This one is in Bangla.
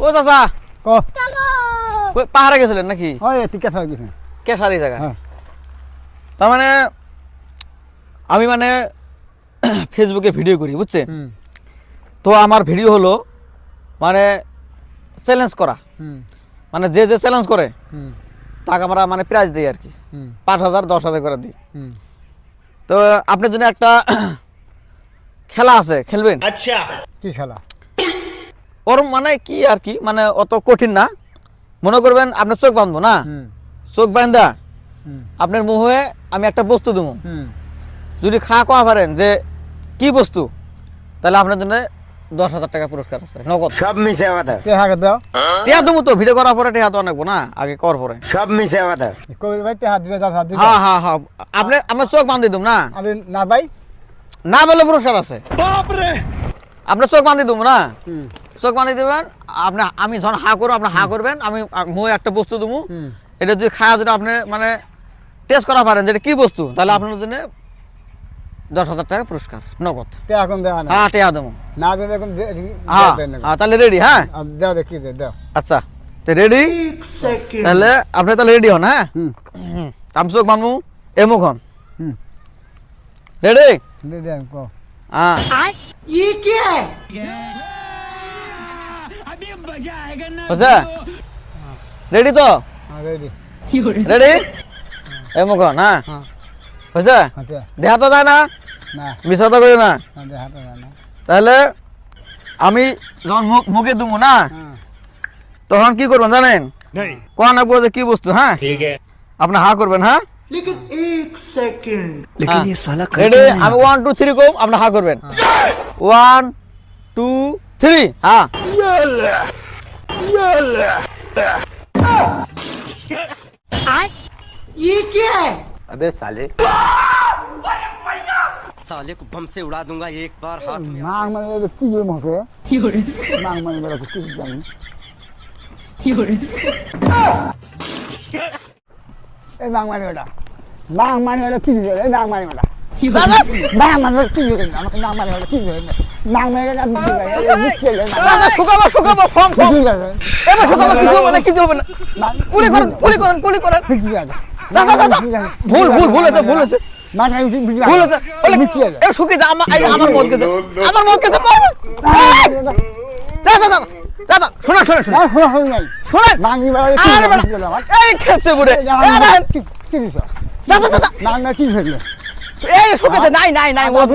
ও চাচা ক পাহাড়ে গেছিলেন নাকি? হয় তুই কেসা গেছিস কেশারি জায়গা। হ্যাঁ তার মানে আমি মানে ফেসবুকে ভিডিও করি বুঝছেন, তো আমার ভিডিও হলো মানে চ্যালেঞ্জ করা, মানে যে যে চ্যালেঞ্জ করে তাকে আমরা মানে প্রাইজ দিই আর কি, 5,000 10,000 করে দিই। তো আপনার জন্য একটা খেলা আছে, খেলবেন? আচ্ছা কি খেলা? ওর মানে কি আর কি, মানে অত কঠিন না। মনে করবেন আপনার চোখ বাঁধবো না, চোখ বাঁধা আপনার মুখে আমি একটা বস্তু দেবো, যদি কোয়া পারেন যে কি বস্তু, তাহলে আপনার জন্য 10,000 টাকা পুরস্কার আছে নগদ। সব মিশে কথা টেহা দাও, টিয়া দেবো তো, ভিডিও করার পরে টিয়া তো অনেকবো না, আগে করার পরে সব মিশে কথা কই ভাই টেহা দিবে 10,000 দিবে। হ্যাঁ হ্যাঁ হ্যাঁ, আপনি আমার চোখ বাঁধি দেব না, আরে না ভাই না বলে পুরস্কার আছে। বাপ রে, আপনার চোখ বাঁধি দেবো না, চোখ বাঁধি দেবেন আপনি, আমি যখন হা করবো আপনি হা করবেন, আমি মুখে একটা বস্তু দেবো, এটা যদি খাওয়া যদি আপনি মানে টেস্ট করা পারেন যেটা কি বস্তু, তাহলে আপনার জন্য 10,000 টাকা পুরস্কার নগদ। টেহা কোন দেওয়া না? হ্যাঁ টিয়া দেবো। না দিলে কোন হ্যাঁ হ্যাঁ, তাহলে রেডি? হ্যাঁ দাও দেখি দাও। আচ্ছা তো রেডি, তাহলে আপনি তাহলে রেডি হন। হ্যাঁ আমি চোখ বাঁধবো এ মুখ হন, রেডি? দে কো হ্যাঁ ये क्या है? বুঝছে? রেডি তো? হ্যাঁ রেডি রেডি এ মুখ হন। হ্যাঁ বুঝছে? আচ্ছা দেখা তো যায় না, না মিশা তো করি না। দেহা তো না। তাহলে আমি যখন মুখে দেবো না, তখন কি করবেন জানেন? কোন লাগবো যে কি বস্তু। হ্যাঁ আপনি হা করবেন। হ্যাঁ लेकिन एक सेकंड लेकिन ये साला रेडी, আমি 1 2 3 কম, আপনি হা করবেন। 1 2 3 হ্যাঁ। ये क्या है? अबे साले साले को बम से उड़ा दूंगा एक बार हाथ में। নাং মানে কি জন্য মকে নাং মানে বড় কিছু জানি এই নাং মানে ওটা, নাং মানে ওটা কি জন্য? এই নাং মানে ওটা নাং মানে কি জন্য? আমাকে নাং মানে ওটা কি জন্য? নাং মানে ওটা মুশকিল না। দাদা শুকাবো শুকাবো ফর্ম ফর্ম ঠিক আছে এবার শুকাবো, কিছু হবে না কিছু হবে না। কুলি করেন কুলি করেন কুলি করেন। ঠিক আছে দাদা দাদা ভুল ভুল ভুল হয়েছে ভুল হয়েছে মানে ভুল হয়েছে, বলে এ শুকিয়ে যা, আমার মদ গেছে, আমার মদ গেছে। দাদা দাদা দাদা শোনা শোনা শোনা শোনেন, নাঙ্গি বেলা আরে বেটা, এই খেপছে বুড়ে, কি দিছ? দাদা দাদা নাং না কি হইলো? এই শুকেছে, নাই নাই নাই মদ